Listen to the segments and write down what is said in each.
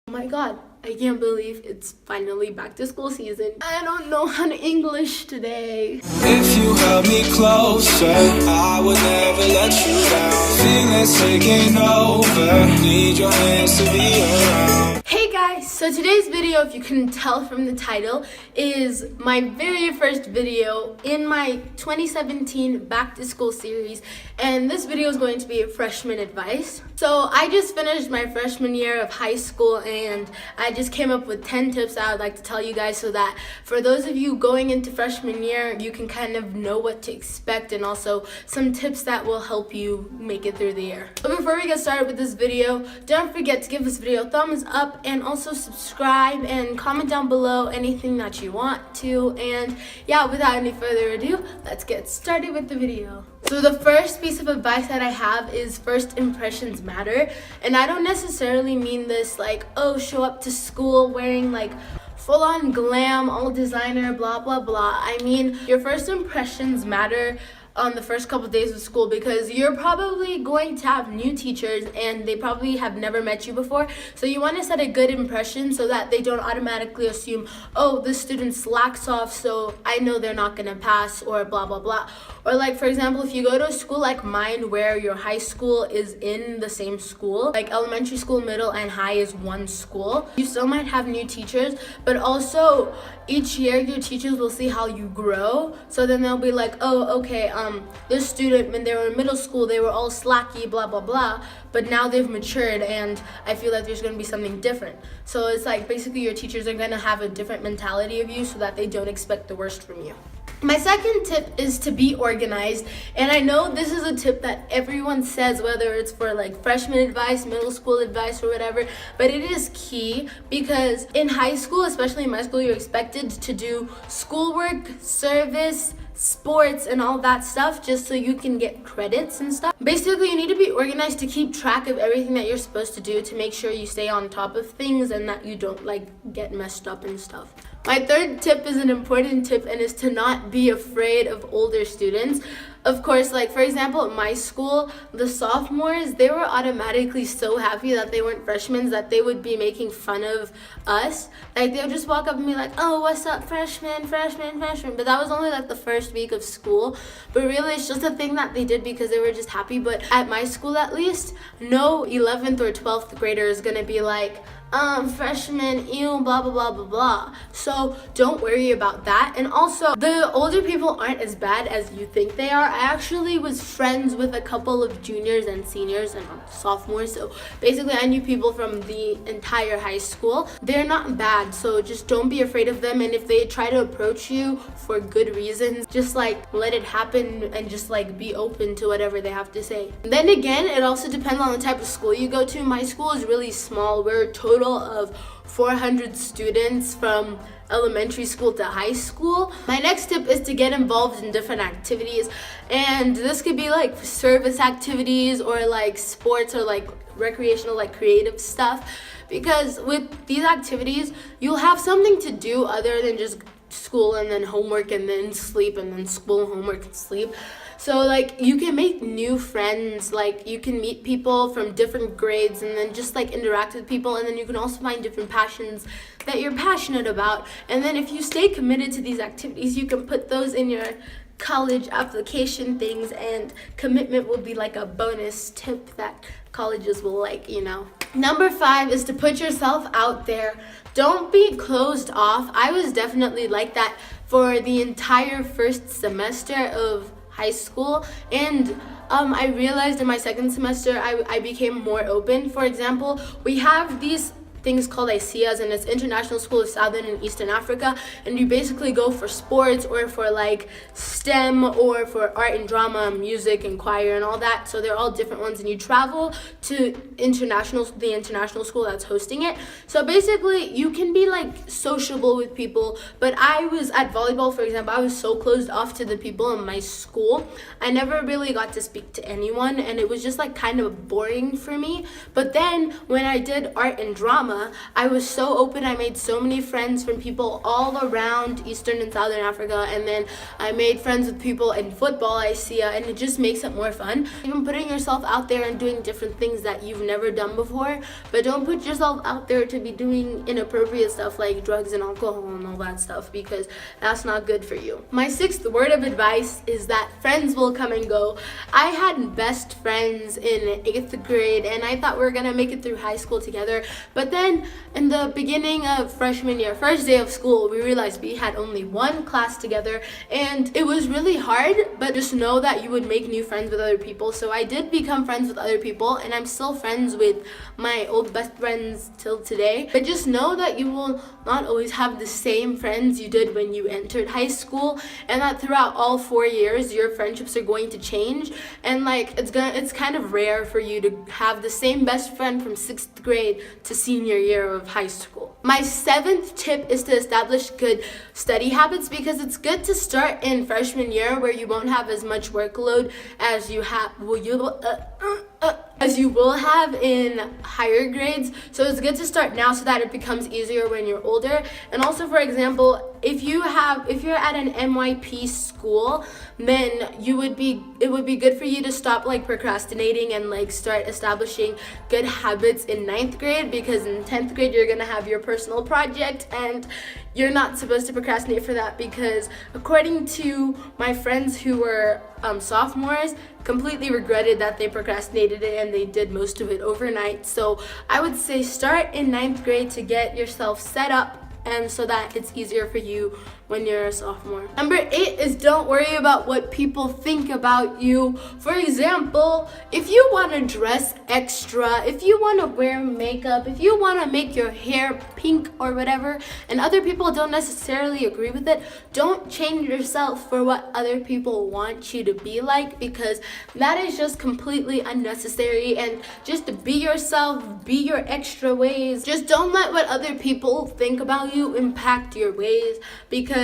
Oh my god, I can't believe it's finally back to school season. I don't know how to English today. If you held me closer, I would never let you down. Feelings taking over, need your hands to be around. Hey guys, so today's video, if you couldn't tell from the title, is my very first video in my 2017 back to school series, and this video is going to be freshman advice. So I just finished my freshman year of high school, and I just came up with 10 tips I would like to tell you guys so that for those of you going into freshman year, you can kind of know what to expect, and also some tips that will help you make it through the year. But before we get started with this video, don't forget to give this video a thumbs up and also subscribe and comment down below anything that you want to. And yeah, without any further ado, let's get started with the video. So the first piece of advice that I have is first impressions matter. And I don't necessarily mean this like, oh, show up to school wearing like full-on glam, all designer, blah, blah, blah. I mean, your first impressions matter on the first couple of days of school, because you're probably going to have new teachers and they probably have never met you before. So you want to set a good impression so that they don't automatically assume, oh, this student slacks off, so I know they're not going to pass, or blah, blah, blah. Or like, for example, if you go to a school like mine where your high school is in the same school, like elementary school, middle, and high is one school, you still might have new teachers, but also each year your teachers will see how you grow. So then they'll be like, oh, okay, this student, when they were in middle school, they were all slacky, blah, blah, blah, but now they've matured and I feel like there's going to be something different. So it's like basically your teachers are going to have a different mentality of you so that they don't expect the worst from you. My second tip is to be organized, and I know this is a tip that everyone says, whether it's for like freshman advice, middle school advice, or whatever, but it is key because in high school, especially in my school, you're expected to do schoolwork, service, sports, and all that stuff just so you can get credits and stuff. Basically, you need to be organized to keep track of everything that you're supposed to do to make sure you stay on top of things and that you don't like get messed up and stuff. My third tip is an important tip, and is to not be afraid of older students. Of course, like for example, at my school, the sophomores, they were automatically so happy that they weren't freshmen that they would be making fun of us. Like they would just walk up and be like, oh, what's up, freshmen, freshmen, freshmen. But that was only like the first week of school. But really, it's just a thing that they did because they were just happy. But at my school, at least, no 11th or 12th grader is gonna be like, freshman, ew, blah, blah, blah, blah, blah. So don't worry about that. And also, the older people aren't as bad as you think they are. I actually was friends with a couple of juniors and seniors and sophomores. So basically, I knew people from the entire high school. They're not bad, so just don't be afraid of them. And if they try to approach you for good reasons, just like let it happen and just like be open to whatever they have to say. Then again, it also depends on the type of school you go to. My school is really small. We're a total of 400 students from elementary school to high school. My next tip is to get involved in different activities, and this could be like service activities or like sports or like recreational, like creative stuff, because with these activities you'll have something to do other than just school and then homework and then sleep and then school, homework, and sleep. So like you can make new friends, like you can meet people from different grades and then just like interact with people, and then you can also find different passions that you're passionate about. And then if you stay committed to these activities, you can put those in your college application things, and commitment will be like a bonus tip that colleges will like, you know. Number 5 is to put yourself out there. Don't be closed off. I was definitely like that for the entire first semester of high school, and I realized in my second semester I became more open. For example, we have these things called ICEAs, and it's International School of Southern and Eastern Africa, and you basically go for sports or for like STEM or for art and drama, music and choir and all that. So they're all different ones, and you travel to the international school that's hosting it. So basically you can be like sociable with people, but I was at volleyball, for example, I was so closed off to the people in my school. I never really got to speak to anyone, and it was just like kind of boring for me. But then when I did art and drama, drama, I was so open. I made so many friends from people all around Eastern and Southern Africa, and then I made friends with people in football, and it just makes it more fun. Even putting yourself out there and doing different things that you've never done before, but don't put yourself out there to be doing inappropriate stuff like drugs and alcohol and all that stuff, because that's not good for you. My 6th word of advice is that friends will come and go. I had best friends in 8th grade, and I thought we were gonna make it through high school together, but then in the beginning of freshman year, first day of school, we realized we had only one class together, and it was really hard, but just know that you would make new friends with other people. So I did become friends with other people, and I'm still friends with my old best friends till today. But just know that you will not always have the same friends you did when you entered high school, and that throughout all 4 years your friendships are going to change, and like it's kind of rare for you to have the same best friend from 6th grade to senior year of high school. My 7th tip is to establish good study habits, because it's good to start in freshman year where you won't have as much workload as you will have in higher grades. So it's good to start now so that it becomes easier when you're older. And also, for example, if you're at an MYP school, then it would be good for you to stop like procrastinating and like start establishing good habits in 9th grade, because in 10th grade you're gonna have your personal project, and you're not supposed to procrastinate for that, because according to my friends who were sophomores, completely regretted that they procrastinated it and they did most of it overnight. So I would say start in 9th grade to get yourself set up, and so that it's easier for you when you're a sophomore. Number 8 is don't worry about what people think about you. For example, if you want to dress extra, if you want to wear makeup, if you want to make your hair pink or whatever, and other people don't necessarily agree with it, don't change yourself for what other people want you to be like, because that is just completely unnecessary. And just be yourself, be your extra ways. Just don't let what other people think about you impact your ways, because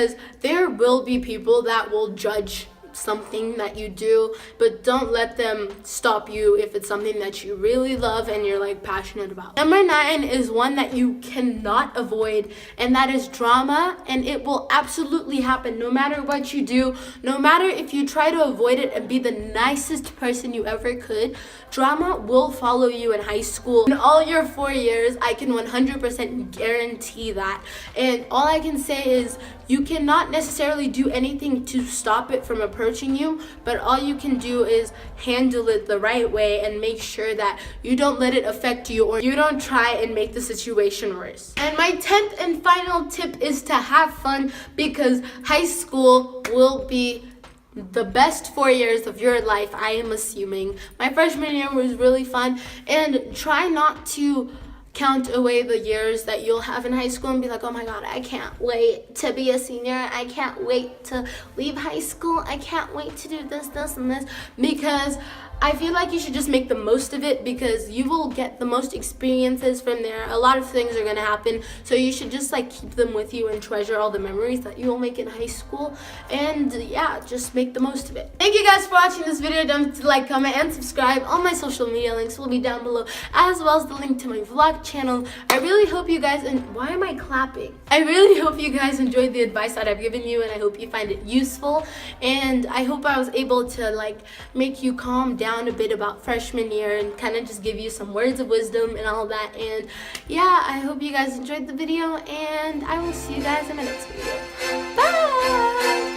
there will be people that will judge something that you do, but don't let them stop you if it's something that you really love and you're like passionate about. Number 9 is one that you cannot avoid, and that is drama, and it will absolutely happen no matter what you do. No matter if you try to avoid it and be the nicest person you ever could, drama will follow you in high school. In all your 4 years, I can 100% guarantee that. And all I can say is you cannot necessarily do anything to stop it from approaching you, but all you can do is handle it the right way and make sure that you don't let it affect you, or you don't try and make the situation worse. And my 10th and final tip is to have fun, because high school will be the best 4 years of your life, I am assuming. My freshman year was really fun, and try not to count away the years that you'll have in high school and be like, oh my god, I can't wait to be a senior, I can't wait to leave high school, I can't wait to do this, and this, because I feel like you should just make the most of it, because you will get the most experiences from there. A lot of things are gonna happen, so you should just like keep them with you and treasure all the memories that you will make in high school. And yeah, just make the most of it. Thank you guys for watching this video. Don't forget to like, comment, and subscribe. All my social media links will be down below, as well as the link to my vlog channel. I really hope you guys, and why am I clapping? I really hope you guys enjoyed the advice that I've given you, and I hope you find it useful. And I hope I was able to like make you calm down a bit about freshman year and kind of just give you some words of wisdom and all that. And yeah, I hope you guys enjoyed the video, and I will see you guys in my next video. Bye!